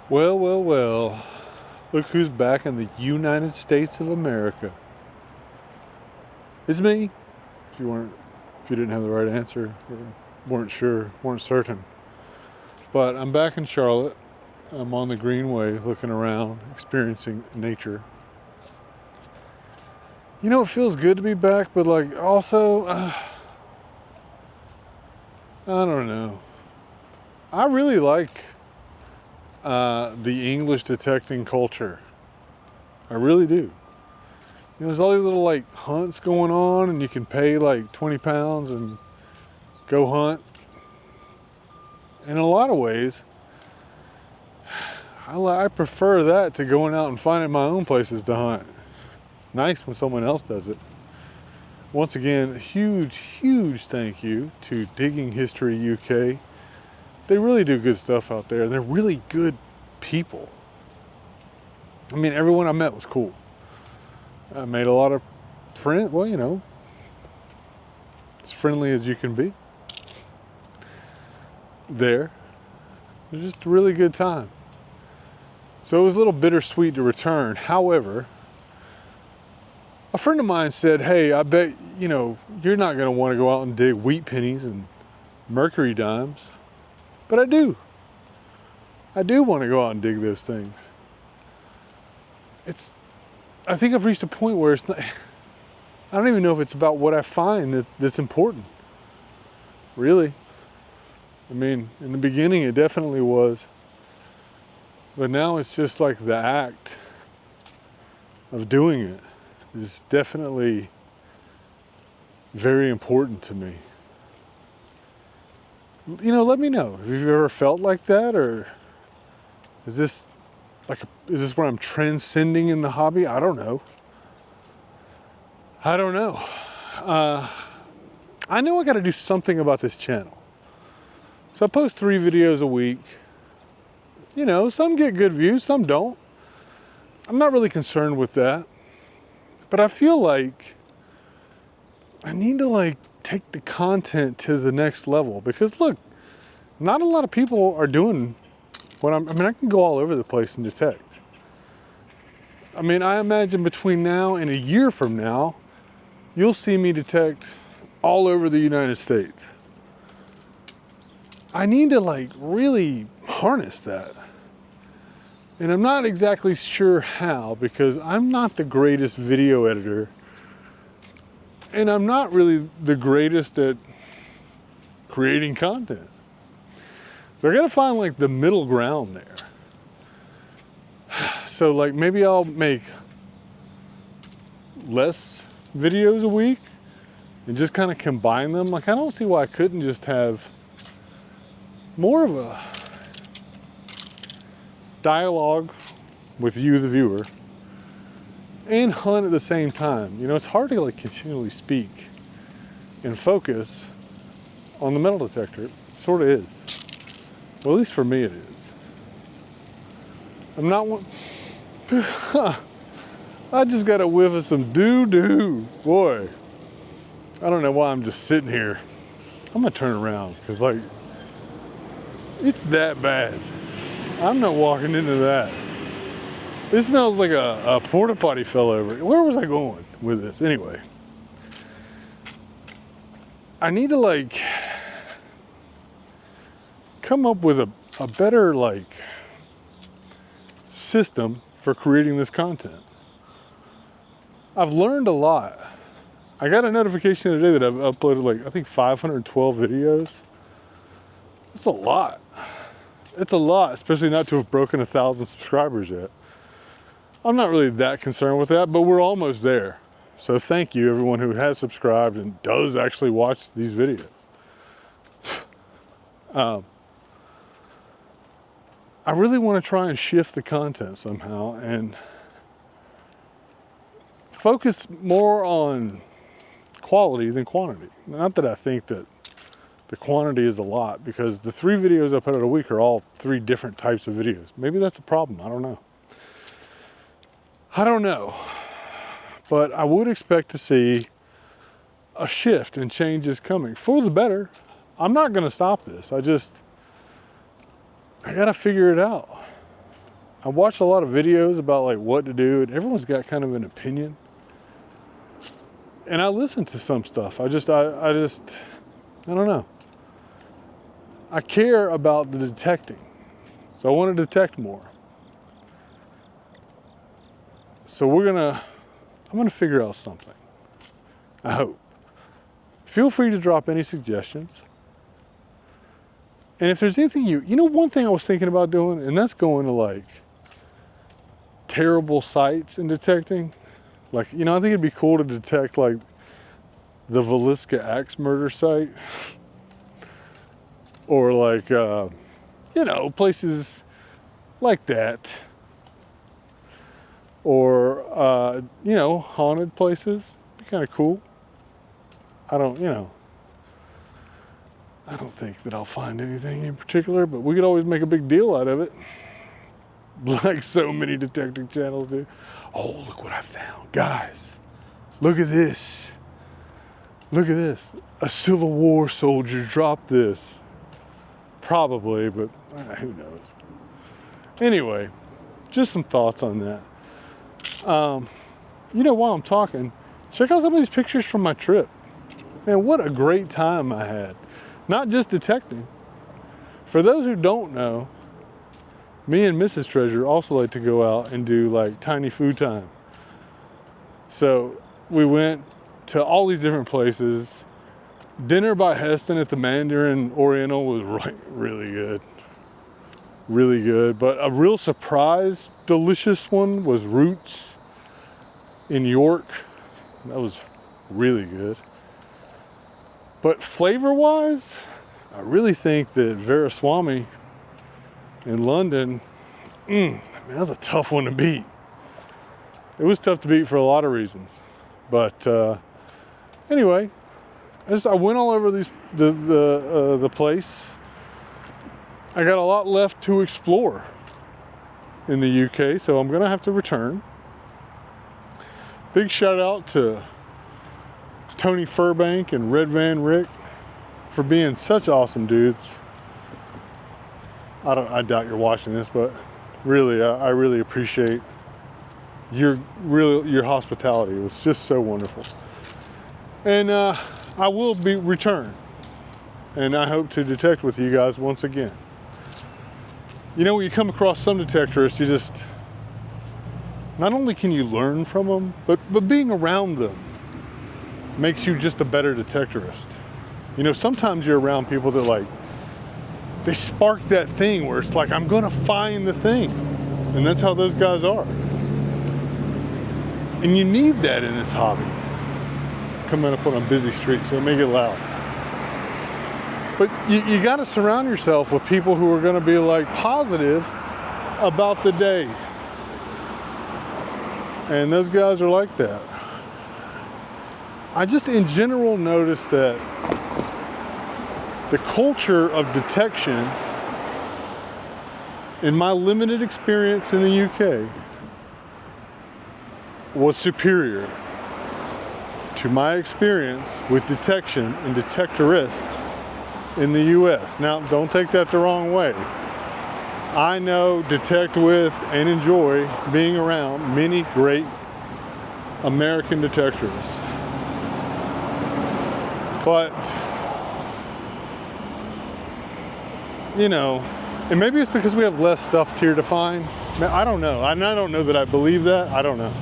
Well, well, well. Look who's back in the United States of America. It's me. If you didn't have the right answer or weren't sure, weren't certain. But I'm back in Charlotte. I'm on the Greenway looking around, experiencing nature. You know, it feels good to be back, but like also, I don't know. I really like the English detecting culture. I really do. You know, there's all these little like hunts going on, and you can pay like 20 pounds and go hunt. In a lot of ways, I prefer that to going out and finding my own places to hunt. It's nice when someone else does it. Once again, huge thank you to Digging History UK. They really do good stuff out there. They're really good people. I mean, everyone I met was cool. I made a lot of friends. Well, you know, as friendly as you can be. There. It was just a really good time. So it was a little bittersweet to return. However, a friend of mine said, hey, I bet, you know, you're not going to want to go out and dig wheat pennies and mercury dimes. But I do. I do want to go out and dig those things. I think I've reached a point where it's not, I don't even know if it's about what I find that's important. Really. I mean, in the beginning it definitely was. But now it's just like the act of doing it is definitely very important to me. You know, let me know if you've ever felt like that, or is this where I'm transcending in the hobby? I don't know. I know I got to do something about this channel. So I post 3 videos a week. You know, some get good views, some don't. I'm not really concerned with that. But I feel like I need to like take the content to the next level, because look, not a lot of people are doing what I mean, I can go all over the place and detect. I mean, I imagine between now and a year from now, you'll see me detect all over the United States. I need to like really harness that. And I'm not exactly sure how, because I'm not the greatest video editor. And I'm not really the greatest at creating content. So I gotta find like the middle ground there. So like maybe I'll make less videos a week and just kind of combine them. Like I don't see why I couldn't just have more of a dialogue with you, the viewer, and hunt at the same time. You know, it's hard to like continually speak and focus on the metal detector. It sort of is. Well, at least for me it is. I'm not one. I just got a whiff of some doo-doo. Boy, I don't know why I'm just sitting here. I'm gonna turn around, because like, it's that bad. I'm not walking into that. This smells like a porta potty fell over. Where was I going with this? Anyway, I need to like come up with a better like system for creating this content. I've learned a lot. I got a notification today that I've uploaded like, I think 512 videos. That's a lot. It's a lot, especially not to have broken 1,000 subscribers yet. I'm not really that concerned with that, but we're almost there. So thank you everyone who has subscribed and does actually watch these videos. I really want to try and shift the content somehow and focus more on quality than quantity. Not that I think that the quantity is a lot, because the 3 videos I put out a week are all 3 different types of videos. Maybe that's a problem, I don't know. But I would expect to see a shift and changes coming for the better. I'm not gonna stop this. I gotta figure it out. I watched a lot of videos about like what to do, and everyone's got kind of an opinion. And I listen to some stuff. I don't know. I care about the detecting. So I want to detect more. So I'm gonna figure out something. I hope. Feel free to drop any suggestions. And if there's anything one thing I was thinking about doing, and that's going to like terrible sites and detecting. Like, I think it'd be cool to detect like the Villisca axe murder site. Or like, places like that. Or, haunted places. Be kind of cool. I don't think that I'll find anything in particular, but we could always make a big deal out of it. Like so many detecting channels do. Oh, look what I found. Guys, look at this. Look at this. A Civil War soldier dropped this. Probably, but who knows. Anyway, just some thoughts on that. While I'm talking, check out some of these pictures from my trip. Man, what a great time I had. Not just detecting. For those who don't know, me and Mrs. Treasure also like to go out and do like tiny food time. So we went to all these different places. Dinner by Heston at the Mandarin Oriental was really good. Really good. But a real surprise, delicious one was Roots in York. That was really good. But flavor-wise, I really think that Veraswamy in London, man, that was a tough one to beat. It was tough to beat for a lot of reasons. But anyway, I went all over the place. I got a lot left to explore in the UK, so I'm gonna have to return. Big shout out to Tony Furbank and Red Van Rick for being such awesome dudes. I doubt you're watching this, but really, I really appreciate your hospitality. It was just so wonderful. And I will be return, and I hope to detect with you guys once again. When you come across some detectorists, not only can you learn from them, but being around them makes you just a better detectorist. Sometimes you're around people that they spark that thing where it's like, I'm gonna find the thing. And that's how those guys are. And you need that in this hobby. Coming up on a busy street, so it may get loud. But you gotta surround yourself with people who are gonna be positive about the day. And those guys are like that. I just in general noticed that the culture of detection, in my limited experience in the UK, was superior to my experience with detection and detectorists in the US. Now, don't take that the wrong way. I know, detect with, and enjoy being around many great American detectorists. But, and maybe it's because we have less stuff here to find. I don't know. I don't know that I believe that. I don't know.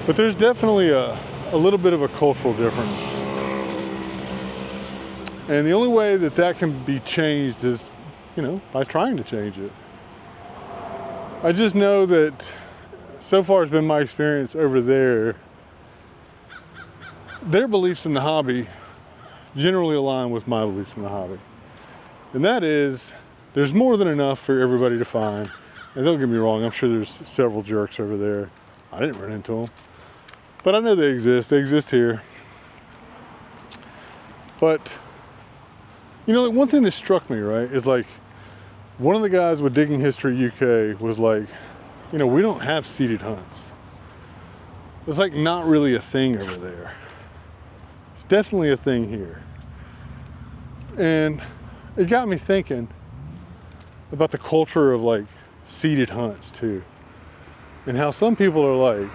But there's definitely a little bit of a cultural difference. And the only way that can be changed is, by trying to change it. I just know that so far it's been my experience over there. Their beliefs in the hobby generally align with my beliefs in the hobby. And that is, there's more than enough for everybody to find. And don't get me wrong, I'm sure there's several jerks over there. I didn't run into them. But I know they exist. They exist here. But, one thing that struck me, right, is one of the guys with Digging History UK was we don't have seated hunts. It's not really a thing over there. It's definitely a thing here. And it got me thinking about the culture of seated hunts too. And how some people are like,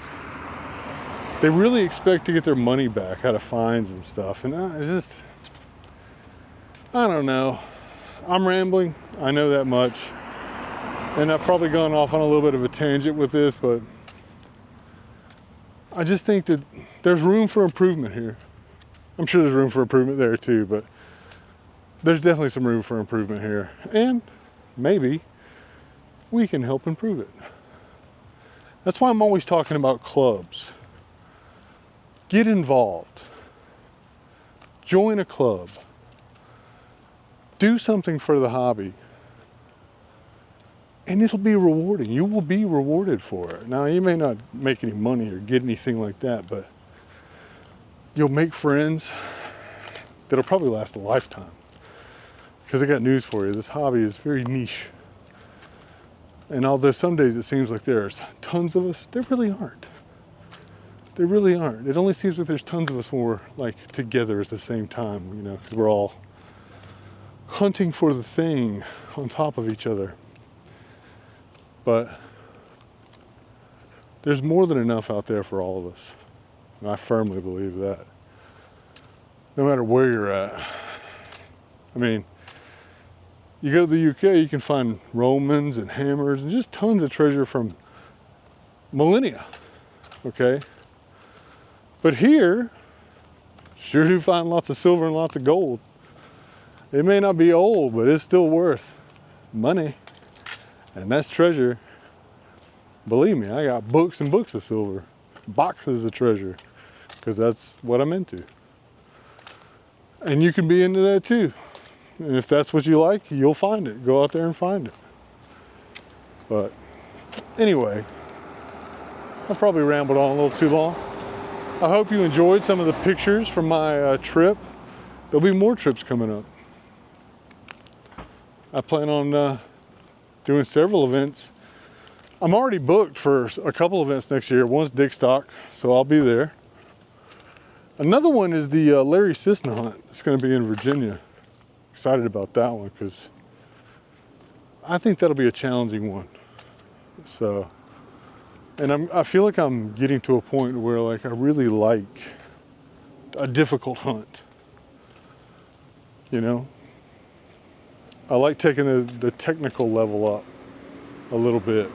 they really expect to get their money back out of fines and stuff. And I don't know. I'm rambling, I know that much. And I've probably gone off on a little bit of a tangent with this, but I just think that there's room for improvement here. I'm sure there's room for improvement there too, but there's definitely some room for improvement here. And maybe we can help improve it. That's why I'm always talking about clubs. Get involved. Join a club. Do something for the hobby. And it'll be rewarding. You will be rewarded for it. Now, you may not make any money or get anything like that, but you'll make friends that'll probably last a lifetime. Because I got news for you, this hobby is very niche. And although some days it seems like there's tons of us, there really aren't. There really aren't. It only seems like there's tons of us when we're like together at the same time, you know, because we're all hunting for the thing on top of each other. But there's more than enough out there for all of us. And I firmly believe that. No matter where you're at. I mean, you go to the UK, you can find Romans and hammers and just tons of treasure from millennia, okay? But here, sure do find lots of silver and lots of gold. It may not be old, but it's still worth money. And that's treasure. Believe me, I got books and books of silver, boxes of treasure, because that's what I'm into. And you can be into that too. And if that's what you like, you'll find it. Go out there and find it. But anyway, I've probably rambled on a little too long. I hope you enjoyed some of the pictures from my trip. There'll be more trips coming up. I plan on doing several events. I'm already booked for a couple events next year. One's Dickstock, so I'll be there. Another one is the Larry Cisna hunt. It's going to be in Virginia. Excited about that one because I think that'll be a challenging one. So, and I feel like I'm getting to a point where like I really like a difficult hunt. You know, I like taking the technical level up a little bit.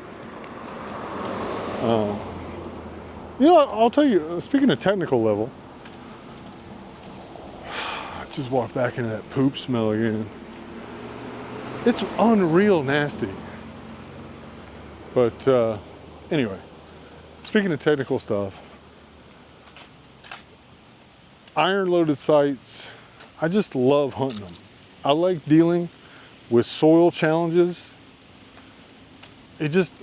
You know, I'll tell you, speaking of technical level, I just walked back into that poop smell again. It's unreal nasty. But anyway, speaking of technical stuff, iron-loaded sights, I just love hunting them. I like dealing with soil challenges. It just,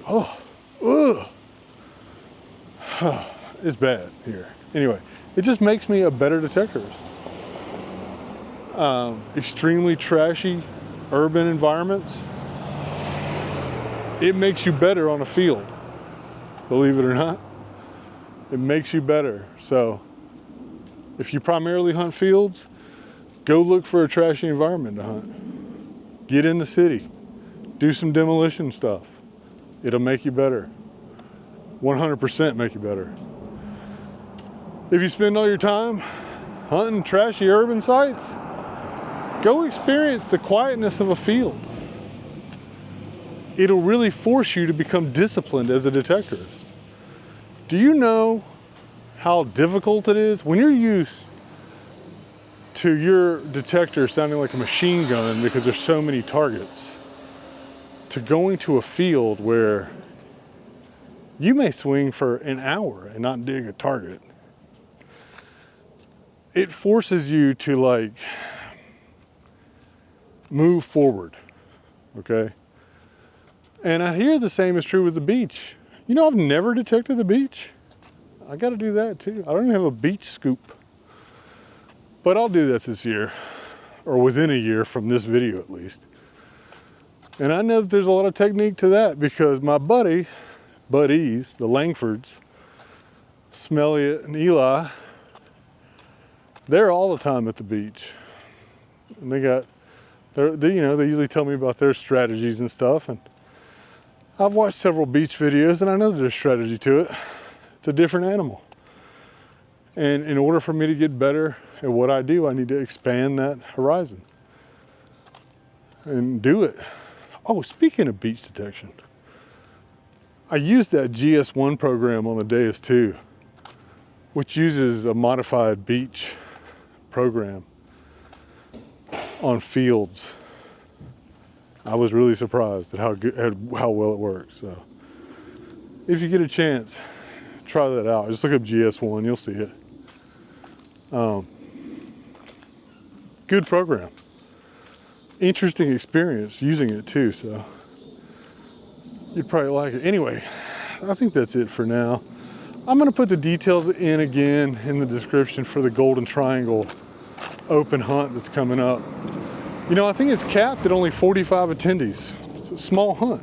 it's bad here. Anyway, it just makes me a better detectorist. Extremely trashy urban environments, it makes you better on a field. Believe it or not, it makes you better. So if you primarily hunt fields, go look for a trashy environment to hunt. Get in the city, do some demolition stuff. It'll make you better. 100% make you better. If you spend all your time hunting trashy urban sites, go experience the quietness of a field. It'll really force you to become disciplined as a detectorist. Do you know how difficult it is when you're used to your detector sounding like a machine gun because there's so many targets, to going to a field where you may swing for an hour and not dig a target? It forces you to like move forward, okay? And I hear the same is true with the beach. You know, I've never detected the beach. I gotta do that too. I don't even have a beach scoop. But I'll do that this year, or within a year from this video at least. And I know that there's a lot of technique to that because my buddies, the Langfords, Smelliot and Eli, they're all the time at the beach. And they usually tell me about their strategies and stuff. And I've watched several beach videos and I know there's strategy to it. It's a different animal. And in order for me to get better at what I do, I need to expand that horizon and do it. Oh, speaking of beach detection, I used that GS1 program on the dais too, which uses a modified beach program on fields. I was really surprised at how well it works. So if you get a chance, try that out. Just look up GS1, you'll see it. Good program. Interesting experience using it too, so you'd probably like it. Anyway, I think that's it for now. I'm gonna put the details in again in the description for the Golden Triangle open hunt that's coming up. You know, I think it's capped at only 45 attendees. It's a small hunt.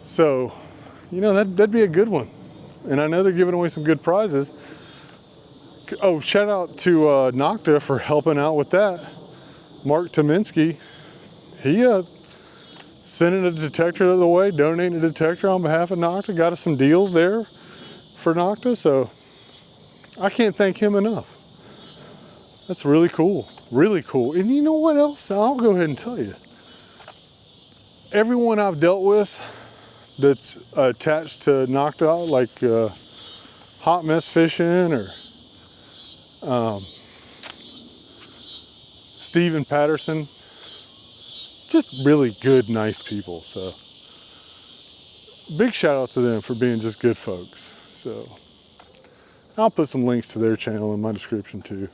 So, you know, that'd be a good one. And I know they're giving away some good prizes. Oh, shout out to Nokta for helping out with that. Mark Tominski, he sending a detector the way, donating a detector on behalf of Nokta, got us some deals there for Nokta, so I can't thank him enough. That's really cool, really cool. And you know what else? I'll go ahead and tell you. Everyone I've dealt with that's attached to Nokta, like hot mess fishing or Stephen Patterson, just really good, nice people. So big shout out to them for being just good folks. So I'll put some links to their channel in my description too.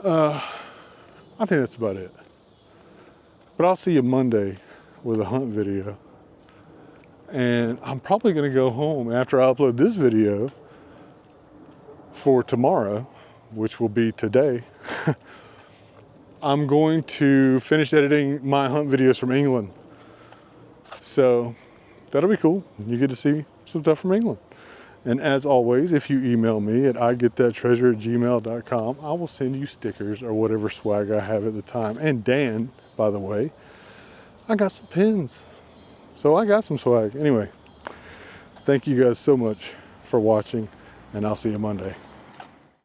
I think that's about it. But I'll see you Monday with a hunt video. And I'm probably gonna go home after I upload this video for tomorrow, which will be today. I'm going to finish editing my hunt videos from England. So that'll be cool. You get to see some stuff from England. And as always, if you email me at igetthattreasure@gmail.com, I will send you stickers or whatever swag I have at the time. And Dan, by the way, I got some pins. So I got some swag. Anyway, thank you guys so much for watching, and I'll see you Monday.